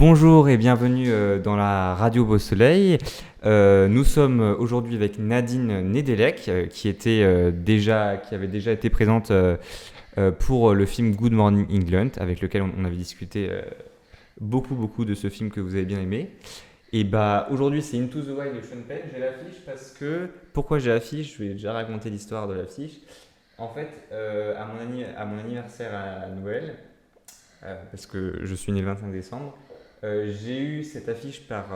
Bonjour et bienvenue dans la Radio Beau Soleil. Nous sommes aujourd'hui avec Nadine Nedelec qui avait déjà été présente pour le film Good Morning England, avec lequel on avait discuté beaucoup de ce film que vous avez bien aimé. Et bah aujourd'hui c'est Into the Wild de Sean Penn. J'ai l'affiche parce que... Pourquoi j'ai l'affiche? Je vais déjà raconter l'histoire de l'affiche. En fait, à mon anniversaire à Noël, parce que je suis né le 25 décembre, j'ai eu cette affiche par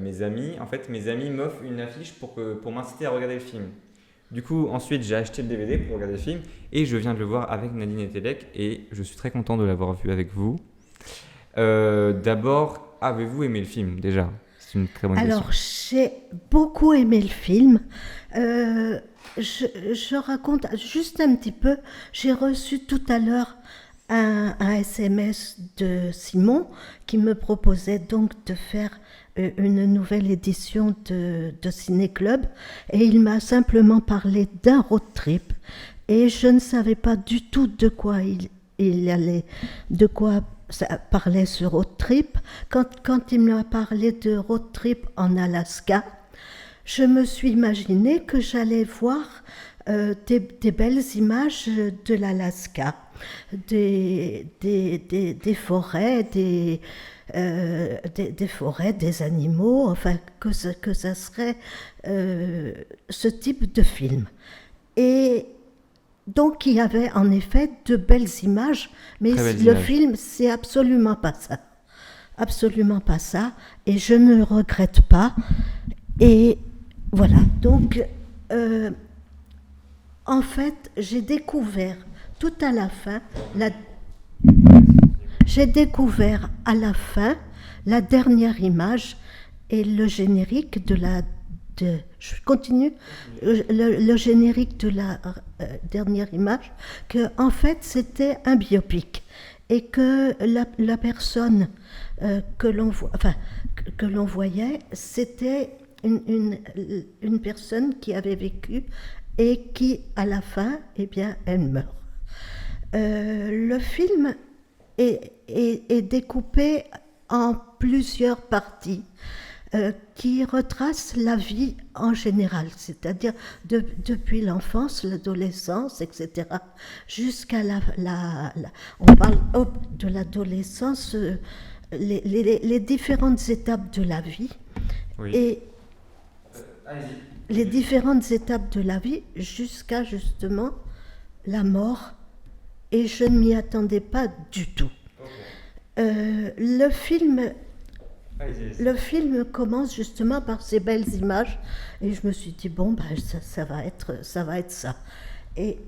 mes amis. En fait, mes amis m'offrent une affiche pour m'inciter à regarder le film. Du coup, ensuite, j'ai acheté le DVD pour regarder le film et je viens de le voir avec Nadine et Telek et je suis très content de l'avoir vu avec vous. D'abord, avez-vous aimé le film déjà? C'est une très bonne question. Alors, j'ai beaucoup aimé le film. Je raconte juste un petit peu. J'ai reçu tout à l'heure un SMS de Simon qui me proposait donc de faire une nouvelle édition de Ciné Club. Et il m'a simplement parlé d'un road trip. Et je ne savais pas du tout de quoi il allait, de quoi ça parlait ce road trip. Quand il m'a parlé de road trip en Alaska, je me suis imaginé que j'allais voir des belles images de l'Alaska, des forêts, des forêts, des animaux, enfin que ça serait ce type de film. Et donc il y avait en effet de belles images, mais Très belles le images. film c'est absolument pas ça. Absolument pas ça, et je ne le regrette pas. Et voilà, donc euh, en fait j'ai découvert tout à la fin, j'ai découvert à la fin la dernière image et le générique je continue, le générique de la dernière image, que en fait c'était un biopic et que la personne que l'on voyait, c'était une personne qui avait vécu et qui, à la fin, eh bien, elle meurt. Le film est découpé en plusieurs parties qui retracent la vie en général, c'est-à-dire depuis l'enfance, l'adolescence, etc., jusqu'à on parle de l'adolescence, les différentes étapes de la vie, Oui. et Allez-y. les différentes étapes de la vie jusqu'à justement la mort, et je ne m'y attendais pas du tout. Ok. Le film Allez-y. Le film commence justement par ces belles images et je me suis dit bon ben ça va être ça. Et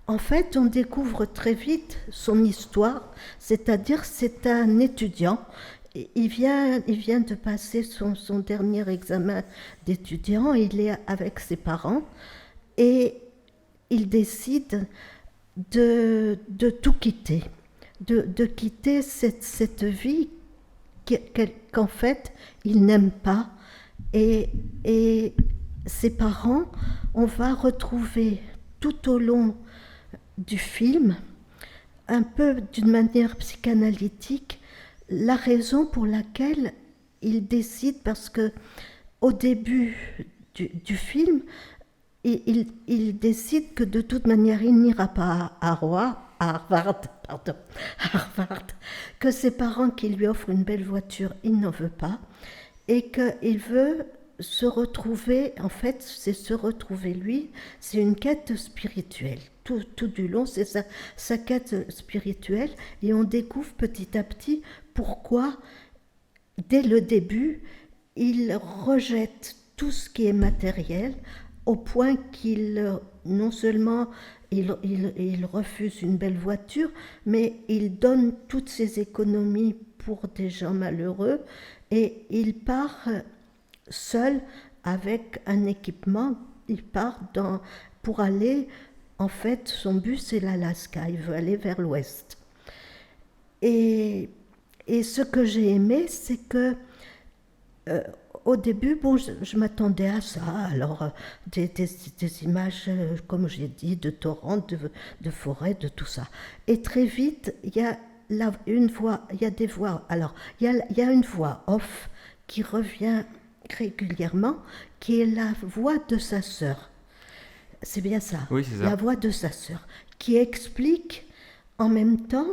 en fait on découvre très vite son histoire, c'est-à-dire c'est un étudiant. Il vient de passer son dernier examen d'étudiant, il est avec ses parents et il décide de tout quitter, de quitter cette vie qu'en fait il n'aime pas, et ses parents, on va retrouver tout au long du film, un peu d'une manière psychanalytique, la raison pour laquelle il décide, parce que au début du film, il décide que de toute manière il n'ira pas à Harvard, que ses parents qui lui offrent une belle voiture, il n'en veut pas, et qu'il veut se retrouver, en fait c'est se retrouver lui, c'est une quête spirituelle. Tout du long, c'est sa quête spirituelle, et on découvre petit à petit pourquoi, dès le début, il rejette tout ce qui est matériel, au point qu'il, non seulement il refuse une belle voiture, mais il donne toutes ses économies pour des gens malheureux, et il part seul avec un équipement. Il part pour aller, en fait, son but c'est l'Alaska, il veut aller vers l'ouest. Et, et ce que j'ai aimé, c'est que euh, au début, bon, je m'attendais à ça. Alors, des images, comme j'ai dit, de torrents, de forêts, de tout ça. Et très vite, il y a une voix, il y a des voix. Alors, il y a une voix off qui revient régulièrement, qui est la voix de sa sœur. C'est bien ça. Oui, c'est ça. La voix de sa sœur, qui explique en même temps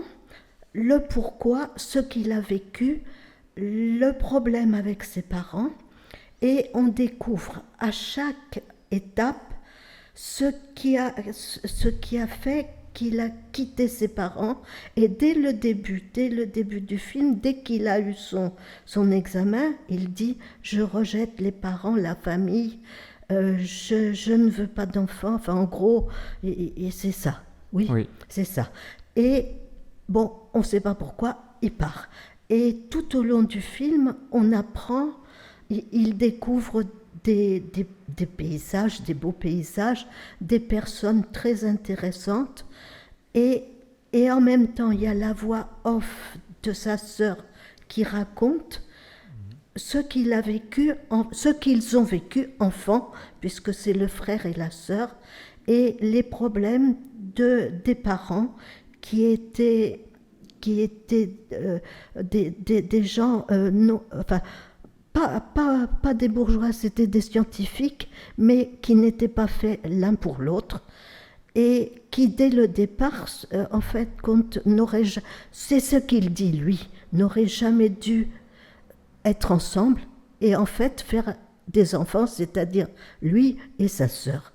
le pourquoi, ce qu'il a vécu, le problème avec ses parents, et on découvre à chaque étape ce qui a fait qu'il a quitté ses parents. Et dès le début du film, dès qu'il a eu son examen, il dit « Je rejette les parents, la famille, je ne veux pas d'enfants ». Enfin, en gros, et c'est ça. Oui, c'est ça. Et bon, on ne sait pas pourquoi, il part. Et tout au long du film, on apprend, il découvre des paysages, des beaux paysages, des personnes très intéressantes. Et en même temps, il y a la voix off de sa sœur qui raconte ce qu'ils ont vécu enfant, puisque c'est le frère et la sœur, et les problèmes des parents qui étaient des gens non, enfin, pas des bourgeois, c'était des scientifiques, mais qui n'étaient pas faits l'un pour l'autre, et qui dès le départ, en fait, c'est ce qu'il dit lui, n'auraient jamais dû être ensemble et en fait faire des enfants, c'est-à-dire lui et sa sœur.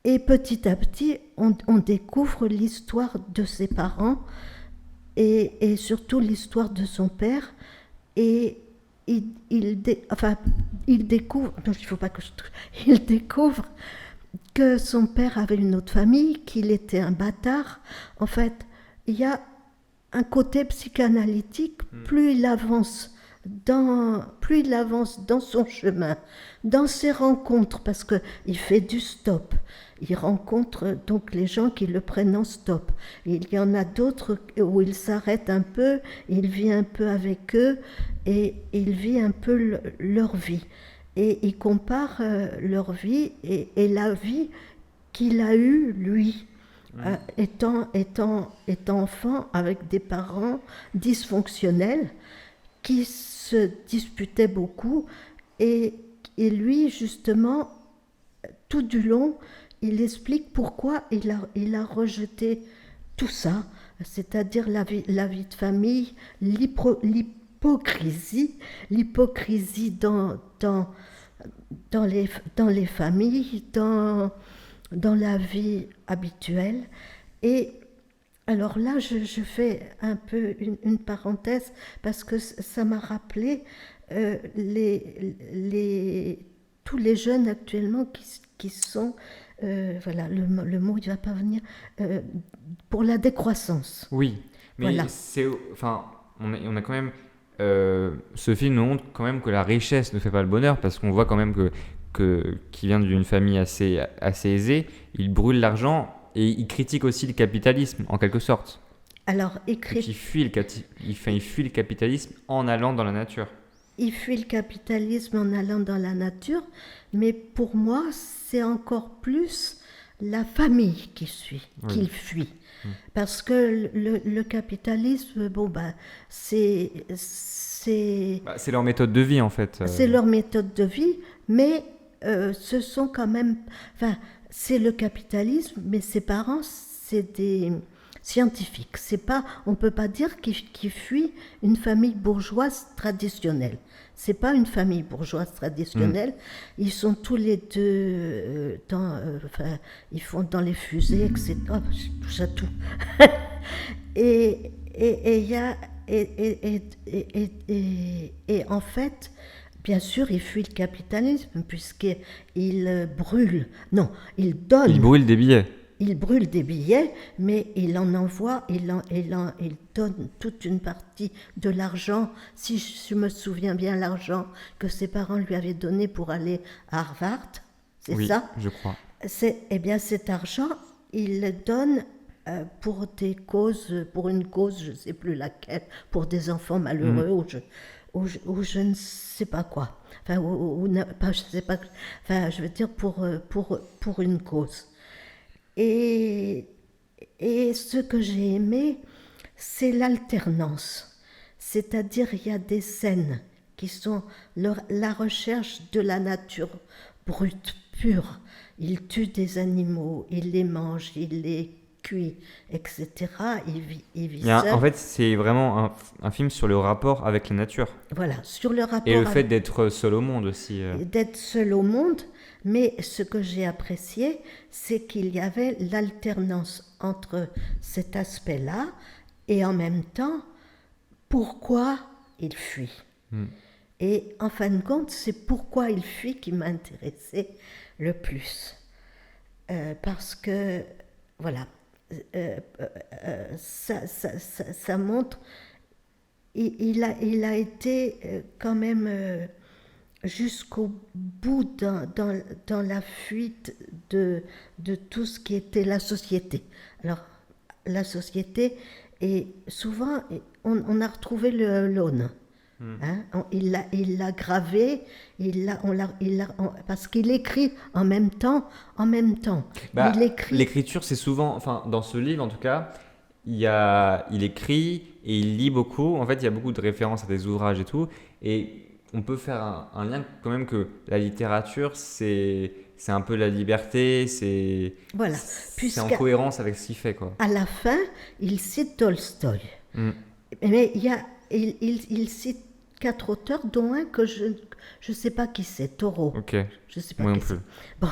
Et petit à petit, on découvre l'histoire de ses parents et surtout l'histoire de son père. Et il découvre, non, il faut pas que il découvre que son père avait une autre famille, qu'il était un bâtard. En fait, il y a un côté psychanalytique. Plus il avance dans son chemin, dans ses rencontres, parce qu'il fait du stop. Il rencontre donc les gens qui le prennent en stop. Il y en a d'autres où il s'arrête un peu, il vit un peu avec eux et il vit un peu leur vie. Et il compare leur vie et la vie qu'il a eue, lui, étant enfant avec des parents dysfonctionnels qui se disputaient beaucoup. Et lui, justement, tout du long, il explique pourquoi il a rejeté tout ça, c'est-à-dire la vie de famille, l'hypocrisie dans les familles, dans la vie habituelle. Et alors là, je fais un peu une parenthèse parce que ça m'a rappelé tous les jeunes actuellement qui sont, voilà, le mot il ne va pas venir, pour la décroissance. Oui, mais voilà. On a quand même, ce film nous montre quand même que la richesse ne fait pas le bonheur, parce qu'on voit quand même qu'il vient d'une famille assez aisée, il brûle l'argent et il critique aussi le capitalisme en quelque sorte. Alors, il fuit le capitalisme en allant dans la nature. Il fuit le capitalisme en allant dans la nature, mais pour moi, c'est encore plus la famille qu'il fuit. Parce que le capitalisme, bon, c'est leur méthode de vie, en fait. C'est leur méthode de vie, mais ce sont quand même... Enfin, c'est le capitalisme, mais ses parents, c'est des scientifiques. On ne peut pas dire qu'ils fuient une famille bourgeoise traditionnelle. Ce n'est pas une famille bourgeoise traditionnelle. Ils sont tous les deux ils font dans les fusées, etc. Je touche à tout. Et en fait, bien sûr, il fuit le capitalisme puisqu'il brûle. Non, il donne. Il brûle des billets. Il brûle des billets, mais il en envoie, il donne toute une partie de l'argent, si je me souviens bien, l'argent que ses parents lui avaient donné pour aller à Harvard, c'est ça ? Oui, je crois. Eh bien, cet argent, il le donne pour une cause, je ne sais plus laquelle, pour des enfants malheureux ou je ne sais pas quoi. Enfin, je sais pas. Enfin, je veux dire pour une cause. Et ce que j'ai aimé, c'est l'alternance. C'est-à-dire, il y a des scènes qui sont la recherche de la nature brute, pure. Il tue des animaux, il les mange, il les cuit, etc. Il vit seul. En fait, c'est vraiment un film sur le rapport avec la nature. Voilà, sur le rapport Et le fait d'être seul au monde aussi. d'être seul au monde. Mais ce que j'ai apprécié, c'est qu'il y avait l'alternance entre cet aspect-là et en même temps, pourquoi il fuit. Et en fin de compte, c'est pourquoi il fuit qui m'intéressait le plus. Parce que, voilà, ça montre, il a été quand même jusqu'au bout dans la fuite de tout ce qui était la société. Alors, la société, et souvent, on a retrouvé l'aune. Hein, il l'a gravé, parce qu'il écrit en même temps. Il écrit. L'écriture, c'est souvent, enfin, dans ce livre en tout cas, il écrit et il lit beaucoup. En fait, il y a beaucoup de références à des ouvrages et tout. Et on peut faire un lien quand même que la littérature, c'est un peu la liberté, Voilà. c'est en cohérence avec ce qu'il fait, quoi. À la fin, il cite Tolstoï. Mais il cite 4 auteurs, dont un que je ne sais pas qui c'est, Thoreau. Ok. Je sais pas Moi non qui plus. c'est. Bon.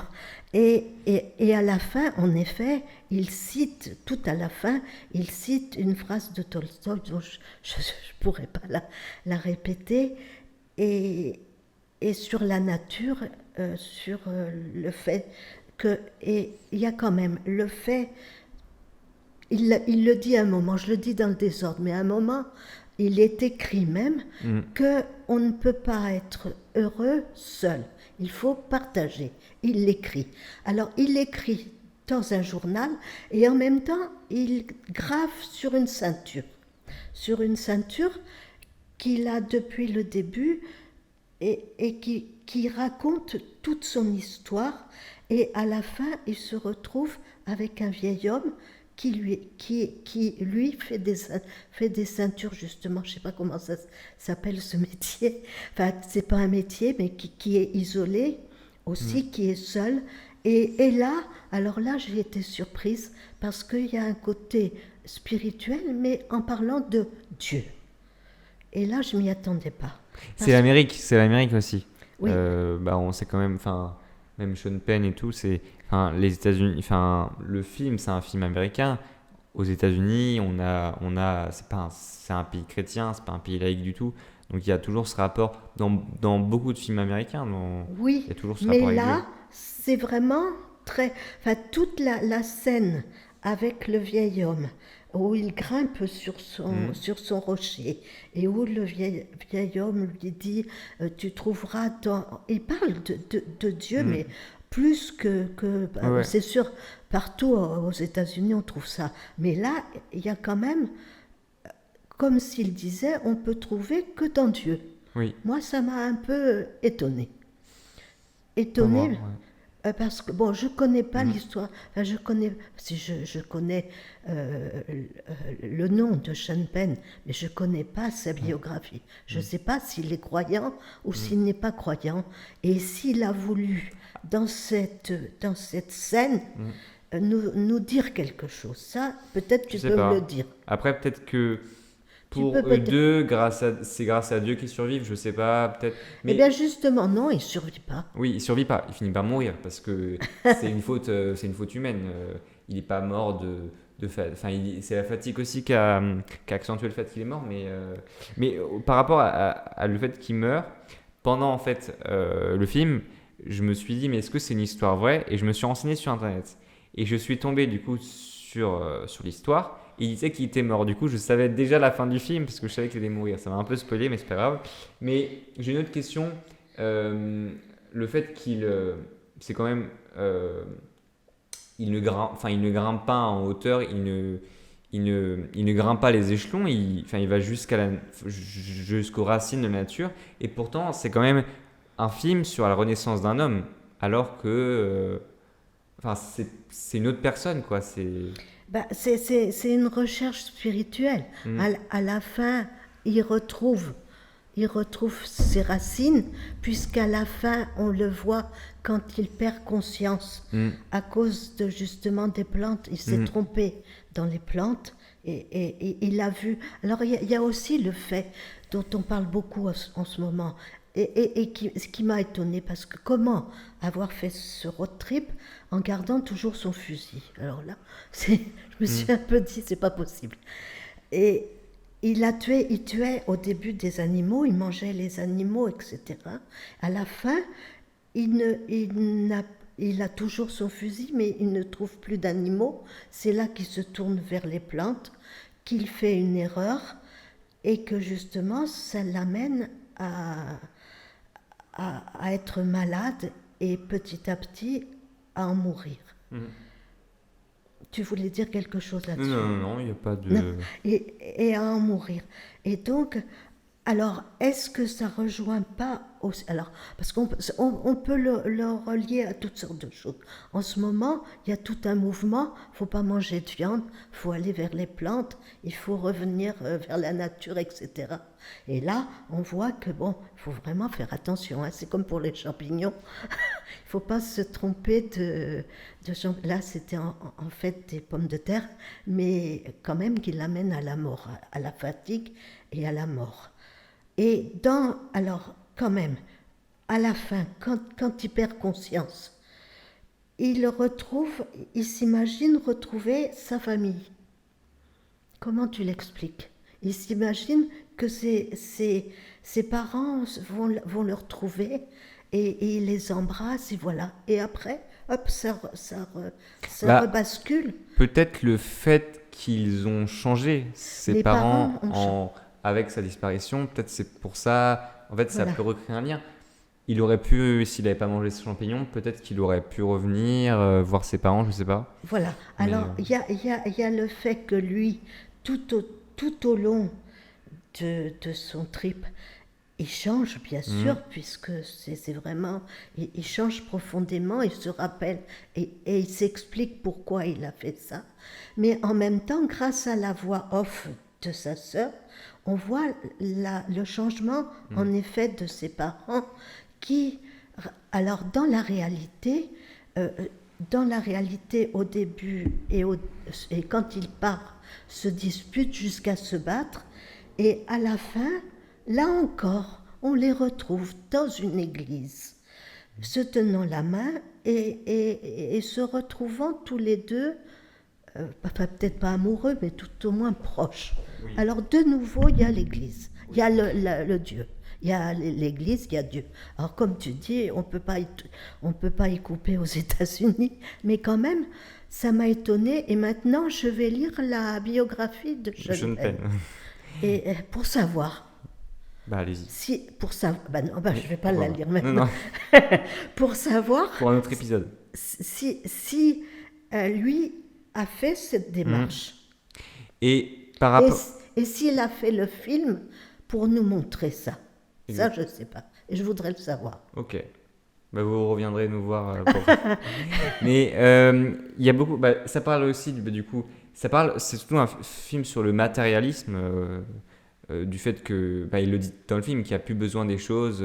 Et à la fin, en effet, il cite, tout à la fin, il cite une phrase de Tolstoï dont je ne pourrais pas la répéter. Et sur la nature, sur le fait que... Et il y a quand même le fait... Il le dit à un moment, je le dis dans le désordre, mais à un moment, il est écrit même qu'on ne peut pas être heureux seul. Il faut partager. Il l'écrit. Alors, il l'écrit dans un journal et en même temps, il grave sur une ceinture. Sur une ceinture qu'il a depuis le début et qui raconte toute son histoire. Et à la fin, il se retrouve avec un vieil homme qui lui fait des ceintures, justement. Je ne sais pas comment ça s'appelle ce métier. Enfin, ce n'est pas un métier, mais qui est isolé aussi, qui est seul. Et là, alors là, j'ai été surprise parce qu'il y a un côté spirituel, mais en parlant de Dieu. Et là, je ne m'y attendais pas. C'est l'Amérique aussi. Oui. On sait quand même, enfin, même Sean Penn et tout, les États-Unis, enfin, le film, c'est un film américain. Aux États-Unis, c'est un pays chrétien, c'est pas un pays laïque du tout. Donc il y a toujours ce rapport dans beaucoup de films américains. Oui, il y a toujours ce mais rapport avec là, Dieu. c'est vraiment très... Enfin, toute la scène avec le vieil homme, où il grimpe sur son rocher, et où le vieil homme lui dit tu trouveras Il parle de Dieu, mais plus que Ouais. c'est sûr, partout aux États-Unis, on trouve ça. Mais là, il y a quand même, comme s'il disait, on peut trouver que dans Dieu. Oui. Moi, ça m'a un peu étonnée. Parce que, bon, je ne connais pas l'histoire. Enfin, je connais le nom de Sean Penn, mais je ne connais pas sa biographie. Je ne sais pas s'il est croyant ou s'il n'est pas croyant. Et s'il a voulu, dans cette scène, nous dire quelque chose. Ça, peut-être tu peux me le dire. Après, peut-être que pour eux deux, c'est grâce à Dieu qu'ils survivent, je sais pas, peut-être. Mais... Eh bien justement, non, il ne survit pas. Oui, il survit pas, il finit par mourir parce que c'est une faute humaine. Il n'est pas mort de fatigue. Enfin, c'est la fatigue aussi qui a accentué le fait qu'il est mort, mais par rapport à le fait qu'il meurt, pendant en fait le film, je me suis dit mais est-ce que c'est une histoire vraie? Et je me suis renseigné sur internet et je suis tombé du coup sur l'histoire. Il disait qu'il était mort. Du coup, je savais déjà la fin du film parce que je savais qu'il allait mourir. Ça m'a un peu spoilé, mais c'est pas grave. Mais j'ai une autre question. Le fait qu'il, c'est quand même, il ne grimpe pas en hauteur. Il ne grimpe pas les échelons. Il va jusqu'aux racines de la nature. Et pourtant, c'est quand même un film sur la renaissance d'un homme. Alors que Enfin, c'est une autre personne, quoi. C'est une recherche spirituelle. Mm, À la fin, il retrouve, il retrouve ses racines, puisqu'à la fin, on le voit quand il perd conscience. mm, À cause de justement des plantes, il s'est mm, trompé dans les plantes et il a vu. Alors il y a aussi le fait dont on parle beaucoup en ce moment et qui m'a étonnée parce que comment avoir fait ce road trip en gardant toujours son fusil. Alors là, je me mm. suis un peu dit c'est pas possible. Et il tuait au début des animaux, il mangeait les animaux, etc. À la fin, il a toujours son fusil, mais il ne trouve plus d'animaux. C'est là qu'il se tourne vers les plantes, qu'il fait une erreur et que justement ça l'amène à être malade et petit à petit à en mourir. Mm. Tu voulais dire quelque chose Non, là-dessus? non, non, non, il n'y a pas Non. de... Et à en mourir. Et donc, alors, est-ce que ça rejoint pas aussi, alors, parce on peut le relier à toutes sortes de choses. En ce moment, il y a tout un mouvement, il ne faut pas manger de viande, il faut aller vers les plantes, il faut revenir vers la nature, etc. Et là, on voit que, bon, il faut vraiment faire attention, hein, c'est comme pour les champignons. Il ne faut pas se tromper là, c'était en fait des pommes de terre, mais quand même qui l'amènent à la mort, à la fatigue et à la mort. Alors, quand même, à la fin, quand il perd conscience, il s'imagine retrouver sa famille. Comment tu l'expliques? Il s'imagine que ses parents vont le retrouver et il les embrasse et voilà. Et après, hop, ça Bah, rebascule. peut-être le fait qu'ils ont changé, ses Les parents, parents ont changé. avec sa disparition, peut-être c'est pour ça, en fait, ça Voilà. peut recréer un lien. Il aurait pu, s'il n'avait pas mangé ses champignons, peut-être qu'il aurait pu revenir, voir ses parents, je sais pas. Voilà. Mais Alors, il y a le fait que lui, tout au, tout au long de son trip, il change, bien sûr, puisque c'est vraiment... Il change profondément, il se rappelle et il s'explique pourquoi il a fait ça. Mais en même temps, grâce à la voix off de sa sœur, on voit le changement, en effet, de ses parents qui... Alors, euh, dans la réalité, au début et quand il part, se disputent jusqu'à se battre. Et à la fin, là encore, on les retrouve dans une église, se tenant la main et se retrouvant tous les deux, peut-être pas amoureux, mais tout au moins proches. Oui. Alors de nouveau, il y a l'église, il y a le Dieu. Il y a l'église, il y a Dieu. Alors comme tu dis, on peut pas y couper aux États-Unis, mais quand même, ça m'a étonnée. Et maintenant, je vais lire la biographie de Sean Sean Penn. Penn. Et pour savoir, Bah, allez-y. non, je vais pas la lire Non, maintenant. non, Pour savoir pour un autre épisode. si lui a fait cette démarche. Et par Et, rapport... et s'il a fait le film pour nous montrer ça. Ça, Exact. je sais pas. Et je voudrais le savoir. Ok. Bah, vous reviendrez nous voir pour... Mais il y a beaucoup... Bah, ça parle aussi, du coup... C'est surtout un film sur le matérialisme, du fait que... Bah, il le dit dans le film, qu'il n'y a plus besoin des choses,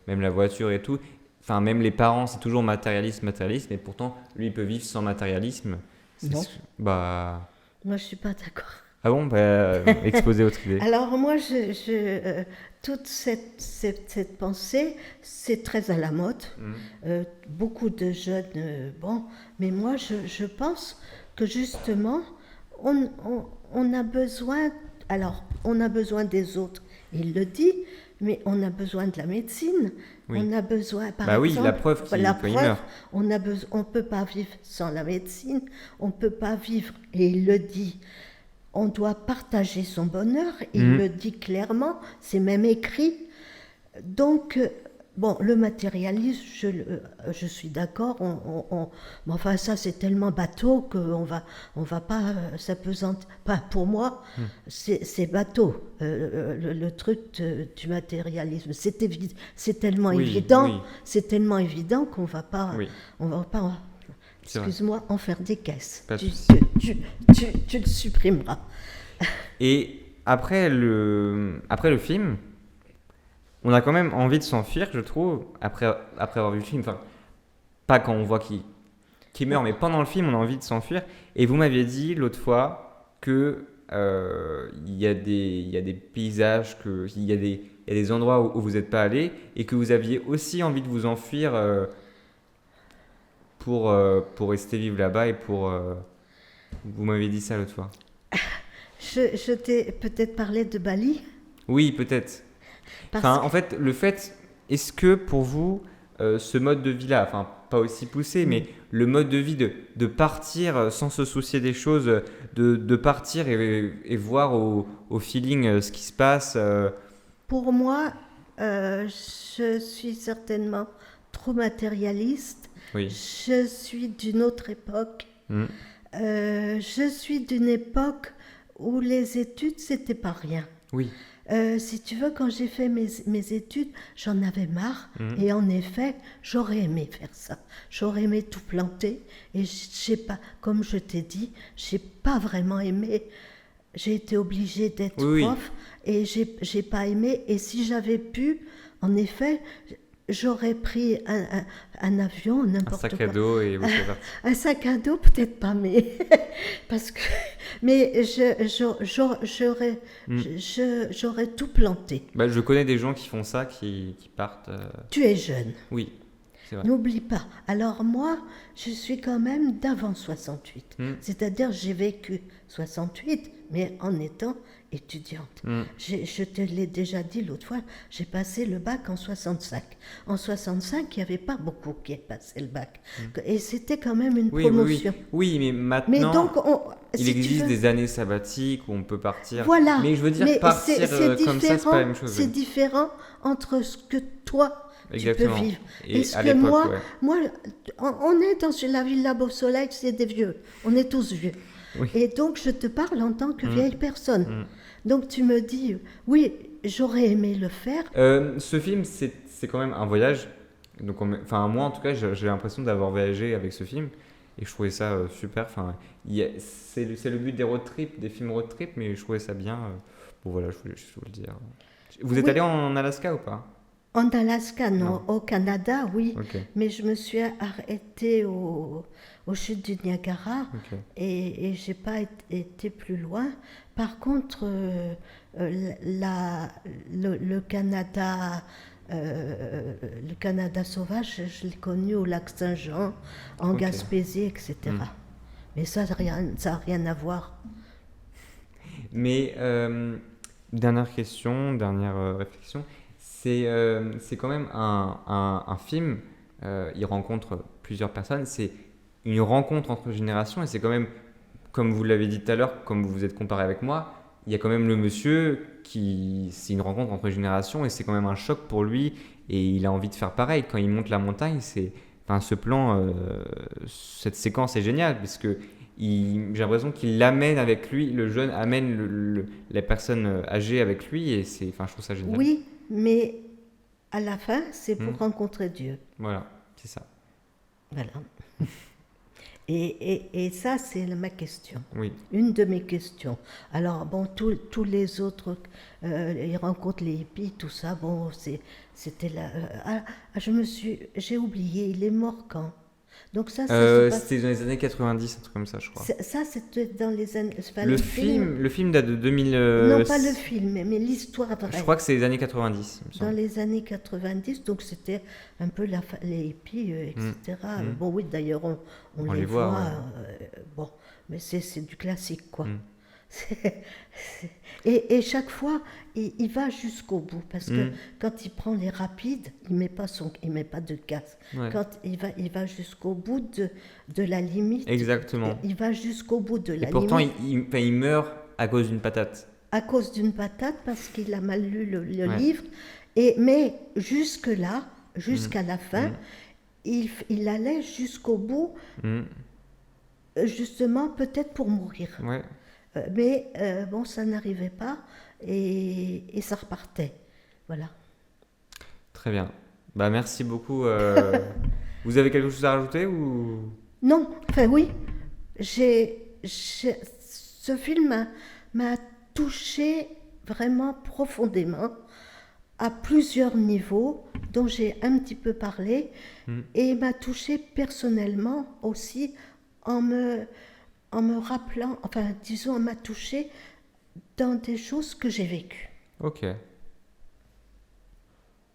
même la voiture et tout. Enfin, même les parents, c'est toujours matérialisme, matérialisme, et pourtant, lui, il peut vivre sans matérialisme. Non. Bah... Moi, je suis pas d'accord. Ah bon, bah, exposez votre idée. Alors moi, toute cette pensée, c'est très à la mode. Beaucoup de jeunes, bon, mais moi, je pense que justement, on a besoin, alors, on a besoin des autres, il le dit, mais on a besoin de la médecine, Oui. on a besoin, par Bah oui, exemple, la preuve qu'il quand il meurt. on peut pas vivre sans la médecine, on peut pas vivre, et il le dit, on doit partager son bonheur, il le dit clairement, c'est même écrit. Donc, bon, le matérialisme, je suis d'accord, mais enfin ça c'est tellement bateau qu'on va pas s'apesantir. Pas pour moi, c'est bateau, le truc du matérialisme. C'est tellement Oui, évident, oui. c'est tellement évident qu'on va pas, Oui. on va pas C'est vrai. Excuse-moi, en faire des caisses. Pas de Tu, souci. tu le supprimeras. Et après le film, on a quand même envie de s'enfuir, je trouve, après avoir vu le film. Enfin, pas quand on voit qu'il meurt, mais pendant le film, on a envie de s'enfuir. Et vous m'aviez dit l'autre fois que il y a des paysages, il y a des endroits où vous n'êtes pas allé et que vous aviez aussi envie de vous enfuir pour rester vivre là-bas et vous m'avez dit ça l'autre fois. Je t'ai peut-être parlé de Bali. Oui, peut-être. Parce Enfin, en fait, est-ce que pour vous, ce mode de vie-là, enfin, pas aussi poussé, mais le mode de vie de partir sans se soucier des choses, de partir et voir au feeling ce qui se passe. Pour moi, je suis certainement trop matérialiste. Oui. Je suis d'une autre époque. Mm. Je suis d'une époque où les études, c'était pas rien. Oui. Si tu veux, quand j'ai fait mes études, j'en avais marre. Mhm. Et en effet, j'aurais aimé faire ça. J'aurais aimé tout planter. Et j'ai pas, comme je t'ai dit, j'ai pas vraiment aimé. J'ai été obligée d'être Oui, oui. prof et j'ai pas aimé. Et si j'avais pu, en effet, j'aurais pris un avion, Un n'importe sac quoi. à dos et vous êtes parti. Un sac à dos, peut-être pas, mais parce que mais j'aurais Mm. j'aurais tout planté. Bah, je connais des gens qui font ça, qui partent. Tu es jeune, Oui, c'est vrai. n'oublie pas. Alors moi, je suis quand même d'avant 68. Mm. C'est-à-dire j'ai vécu 68, mais en étant étudiante. Mm. Je te l'ai déjà dit l'autre fois, j'ai passé le bac en 65. En 65, il n'y avait pas beaucoup qui passaient le bac. Et c'était quand même une Oui, oui, oui. promotion. Oui, mais Mais maintenant, donc, il si tu existe veux, des années sabbatiques où on peut partir. voilà. Mais je veux dire, Mais partir comme ça, c'est pas la même chose. C'est différent entre ce que toi, Exactement. tu peux vivre. Et ce à que l'époque, ouais. moi, on est dans la Villa Beau Soleil, c'est des vieux. On est tous vieux. Oui. Et donc, je te parle en tant que vieille personne. Mm. Donc, tu me dis, oui, j'aurais aimé le faire. Ce film, c'est quand même un voyage. Donc, enfin, moi, en tout cas, j'ai l'impression d'avoir voyagé avec ce film. Et je trouvais ça super. Enfin, c'est le but des road trips, des films road trip, mais je trouvais ça bien. Bon, voilà, je voulais juste vous le dire. Vous êtes Oui. allé en Alaska ou pas? En Alaska, non. Non. Au Canada, oui. Ok. Mais je me suis arrêtée aux chutes du Niagara Ok. et j'ai pas été plus loin. Par contre, le Canada, le Canada sauvage, je l'ai connu au lac Saint-Jean, en Ok. Gaspésie, etc. Mm. Mais ça n'a rien à voir. Mais dernière question, dernière réflexion, c'est quand même un film, il rencontre plusieurs personnes, c'est une rencontre entre générations et c'est quand même, comme vous l'avez dit tout à l'heure, comme vous vous êtes comparé avec moi, il y a quand même le monsieur c'est une rencontre entre générations et c'est quand même un choc pour lui et il a envie de faire pareil. Quand il monte la montagne, enfin, ce plan, cette séquence est géniale parce que j'ai l'impression qu'il l'amène avec lui, le jeune amène la personne âgée avec lui et enfin, je trouve ça génial. Oui, mais à la fin, c'est pour Mm. rencontrer Dieu. Voilà, c'est ça. Voilà. Et ça, c'est ma question. Oui. Une de mes questions. Alors, bon, tous les autres, ils rencontrent les hippies, tout ça, bon, c'était là. J'ai oublié, il est mort quand? Donc ça se passe. C'était dans les années 90, un truc comme ça, je crois. Ça, c'était dans les années. Enfin, Le film date de 2000. Non, pas le film, mais l'histoire vraie. Je crois que c'est les années 90, il me Dans semble. les années 90, donc c'était un peu les hippies, etc. Mm. Bon, oui, d'ailleurs, on les voit. ouais. Bon, mais c'est du classique, quoi. Mm. Et chaque fois, il va jusqu'au bout, parce que Mm. quand il prend les rapides, il met pas de gaz. Ouais. Quand il va jusqu'au bout de la limite. Exactement. Il va jusqu'au bout de la Et pourtant, limite. enfin, il meurt à cause d'une patate. À cause d'une patate, parce qu'il a mal lu le Ouais. livre. Mais jusque-là, jusqu'à la fin, il allait jusqu'au bout, Mm. justement, peut-être pour mourir. Ouais. Mais bon, ça n'arrivait pas et ça repartait. Voilà. Très bien. Bah, merci beaucoup. Vous avez quelque chose à rajouter ou... Non, enfin oui, ce film m'a touchée vraiment profondément à plusieurs niveaux dont j'ai un petit peu parlé Hmm. et m'a touchée personnellement aussi en me, en me rappelant, enfin disons, m'a touchée dans des choses que j'ai vécues. Ok,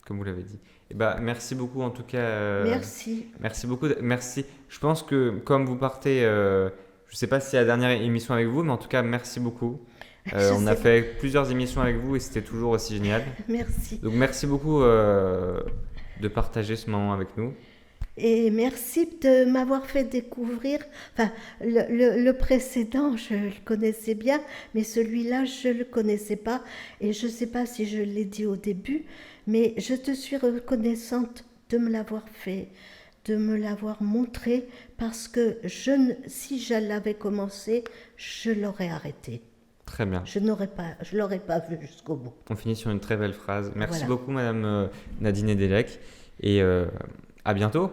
comme vous l'avez dit. Eh ben, merci beaucoup en tout cas. Merci. Merci beaucoup. Merci. Je pense que comme vous partez, je ne sais pas si c'est la dernière émission avec vous, mais en tout cas, merci beaucoup. Je On a sais pas. fait plusieurs émissions avec vous et c'était toujours aussi génial. Merci. Donc merci beaucoup de partager ce moment avec nous. Et merci de m'avoir fait découvrir, enfin, le précédent, je le connaissais bien, mais celui-là, je ne le connaissais pas. Et je ne sais pas si je l'ai dit au début, mais je te suis reconnaissante de me l'avoir fait, de me l'avoir montré, parce que si je l'avais commencé, je l'aurais arrêté. Très bien. Je l'aurais pas vu jusqu'au bout. On finit sur une très belle phrase. Merci Voilà. beaucoup, Madame Nadine Edelec. Et à bientôt.